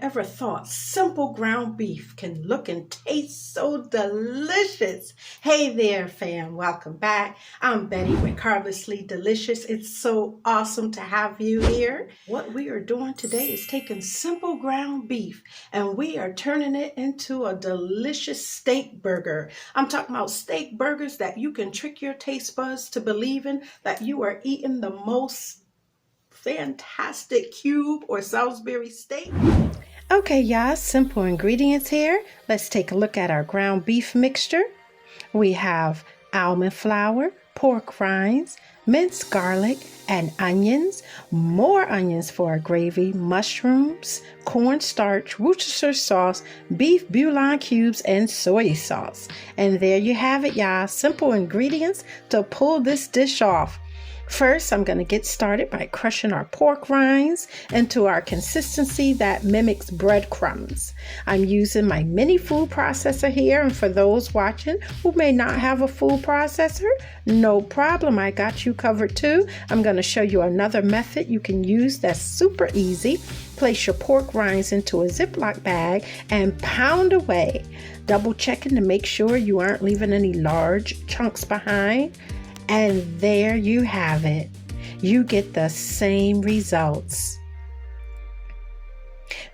ever thought simple ground beef can look and taste so delicious? Hey there, fam. Welcome back. I'm Betty with Carblessly Delicious. It's so awesome to have you here. What we are doing today is taking simple ground beef and we are turning it into a delicious steak burger. I'm talking about steak burgers that you can trick your taste buds to believing that you are eating the most fantastic cube or Salisbury steak. Okay, y'all, simple ingredients here. Let's take a look at our ground beef mixture. We have almond flour, pork rinds, minced garlic, and onions, more onions for our gravy, mushrooms, cornstarch, Worcestershire sauce, beef bouillon cubes, and soy sauce. And there you have it, y'all. Simple ingredients to pull this dish off. First, I'm going to get started by crushing our pork rinds into our consistency that mimics breadcrumbs. I'm using my mini food processor here, and for those watching who may not have a food processor, no problem, I got you covered too. I'm going to show you another method you can use that's super easy. Place your pork rinds into a Ziploc bag and pound away, double checking to make sure you aren't leaving any large chunks behind. And there you have it. You get the same results.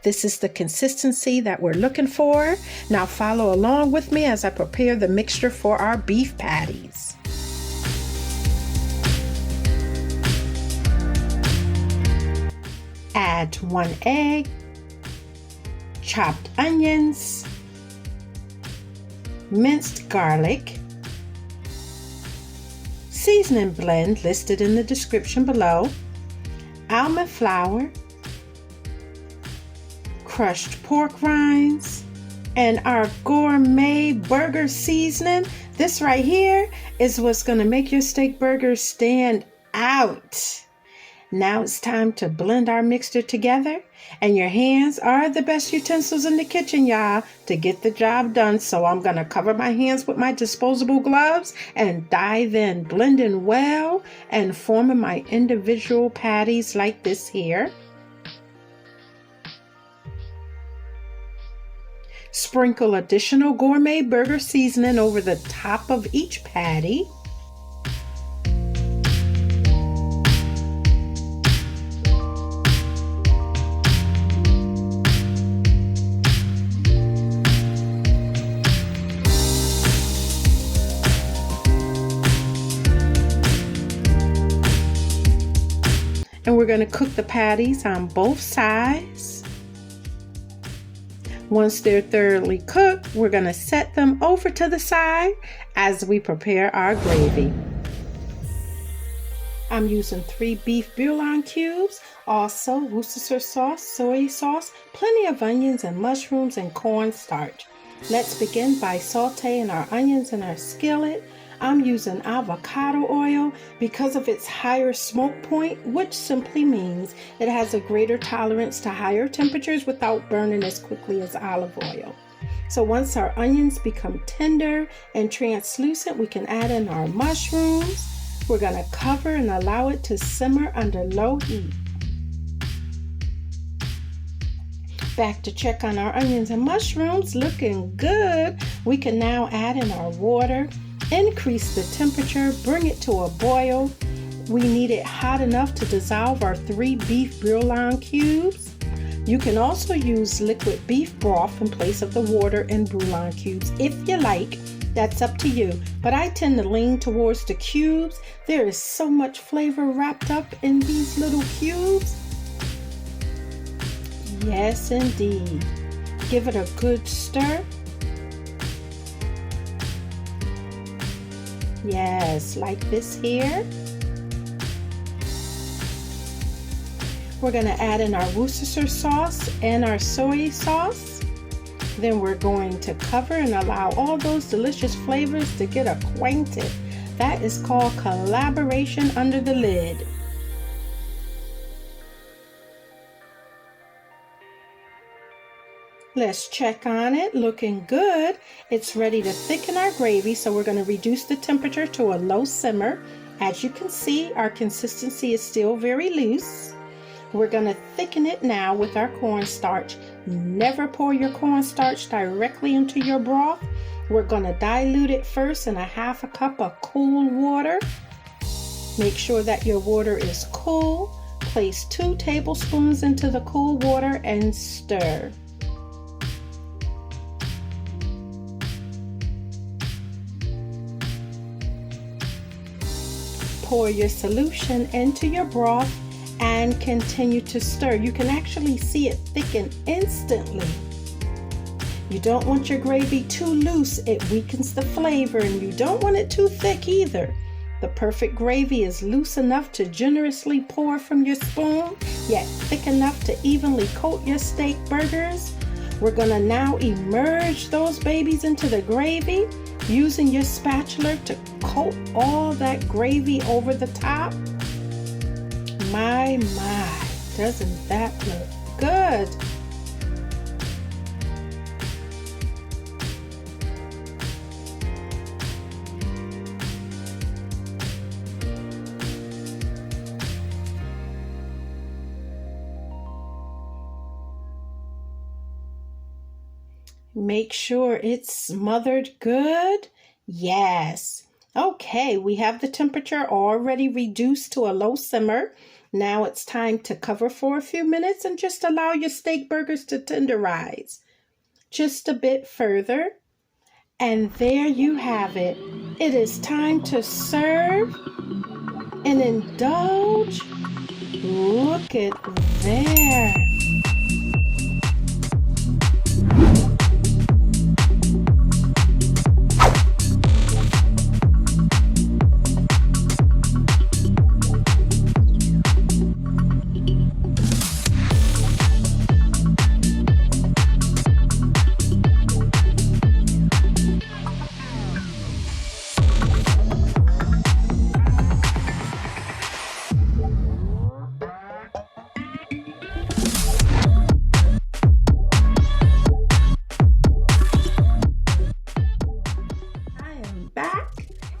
This is the consistency that we're looking for. Now follow along with me as I prepare the mixture for our beef patties. Add 1 egg, chopped onions, minced garlic, seasoning blend listed in the description below, almond flour, crushed pork rinds, and our gourmet burger seasoning. This right here is what's going to make your steak burger stand out. Now it's time to blend our mixture together, and your hands are the best utensils in the kitchen, y'all, to get the job done. So I'm going to cover my hands with my disposable gloves and dive in, blending well and forming my individual patties like this here. Sprinkle additional gourmet burger seasoning over the top of each patty. And we're going to cook the patties on both sides. Once they're thoroughly cooked, we're going to set them over to the side as we prepare our gravy. I'm using 3 beef bouillon cubes, also Worcestershire sauce, soy sauce, plenty of onions and mushrooms and cornstarch. Let's begin by sauteing our onions in our skillet. I'm using avocado oil because of its higher smoke point, which simply means it has a greater tolerance to higher temperatures without burning as quickly as olive oil. So once our onions become tender and translucent, we can add in our mushrooms. We're going to cover and allow it to simmer under low heat. Back to check on our onions and mushrooms, looking good. We can now add in our water. Increase the temperature, bring it to a boil. We need it hot enough to dissolve our 3 beef bouillon cubes. You can also use liquid beef broth in place of the water and bouillon cubes if you like. That's up to you, but I tend to lean towards the cubes. There is so much flavor wrapped up in these little cubes. Yes, indeed. Give it a good stir. Yes, like this here. We're going to add in our Worcestershire sauce and our soy sauce. Then we're going to cover and allow all those delicious flavors to get acquainted. That is called collaboration under the lid. Let's check on it, looking good. It's ready to thicken our gravy, so we're going to reduce the temperature to a low simmer. As you can see, our consistency is still very loose. We're going to thicken it now with our cornstarch. Never pour your cornstarch directly into your broth. We're going to dilute it first in a half a cup of cool water. Make sure that your water is cool. Place 2 tablespoons into the cool water and stir. Pour your solution into your broth and continue to stir. You can actually see it thicken instantly. You don't want your gravy too loose, it weakens the flavor, and you don't want it too thick either. The perfect gravy is loose enough to generously pour from your spoon, yet thick enough to evenly coat your steak burgers. We're gonna now immerse those babies into the gravy, using your spatula to coat all that gravy over the top. My, doesn't that look good? Make sure it's smothered good. Yes. Okay, we have the temperature already reduced to a low simmer. Now it's time to cover for a few minutes and just allow your steak burgers to tenderize just a bit further. And there you have it. It is time to serve and indulge. Look at there.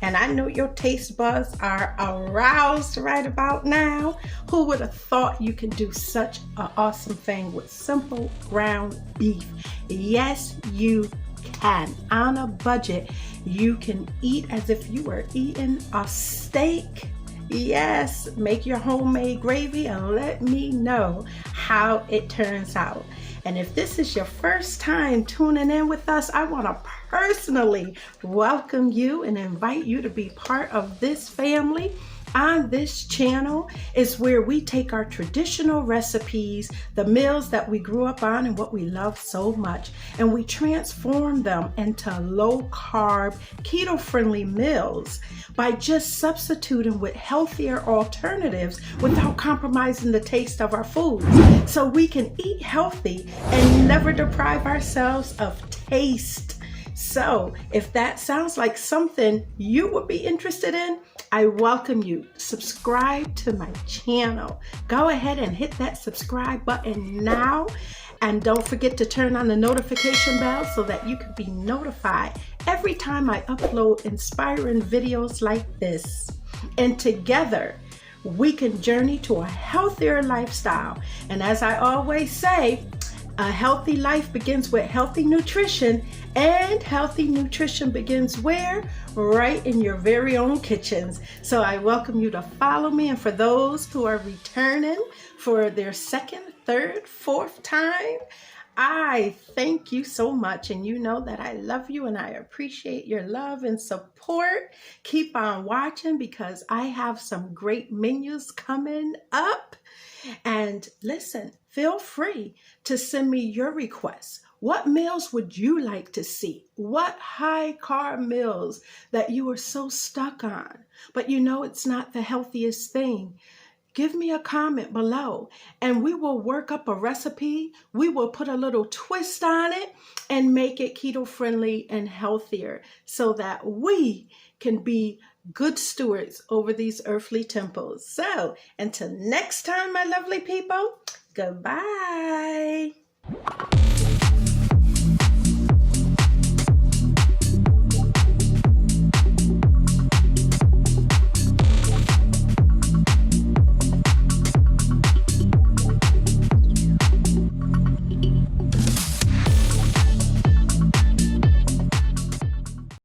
And I know your taste buds are aroused right about now. Who would have thought you can do such an awesome thing with simple ground beef? Yes, you can. On a budget, you can eat as if you were eating a steak. Yes, make your homemade gravy and let me know how it turns out. And if this is your first time tuning in with us, I want to personally welcome you and invite you to be part of this family. On this channel is where we take our traditional recipes, the meals that we grew up on and what we love so much, and we transform them into low-carb, keto-friendly meals by just substituting with healthier alternatives without compromising the taste of our foods. So we can eat healthy and never deprive ourselves of taste. So if that sounds like something you would be interested in, I welcome you. Subscribe to my channel. Go ahead and hit that subscribe button now. And don't forget to turn on the notification bell so that you can be notified every time I upload inspiring videos like this. And together, we can journey to a healthier lifestyle. And as I always say, a healthy life begins with healthy nutrition, and healthy nutrition begins where? Right in your very own kitchens. So I welcome you to follow me, and for those who are returning for their second, third, fourth time, I thank you so much, and you know that I love you and I appreciate your love and support. Keep on watching because I have some great menus coming up. And listen, feel free to send me your requests. What meals would you like to see? What high carb meals that you are so stuck on, but you know it's not the healthiest thing? Give me a comment below and we will work up a recipe. We will put a little twist on it and make it keto friendly and healthier so that we can be good stewards over these earthly temples. So until next time, my lovely people, goodbye.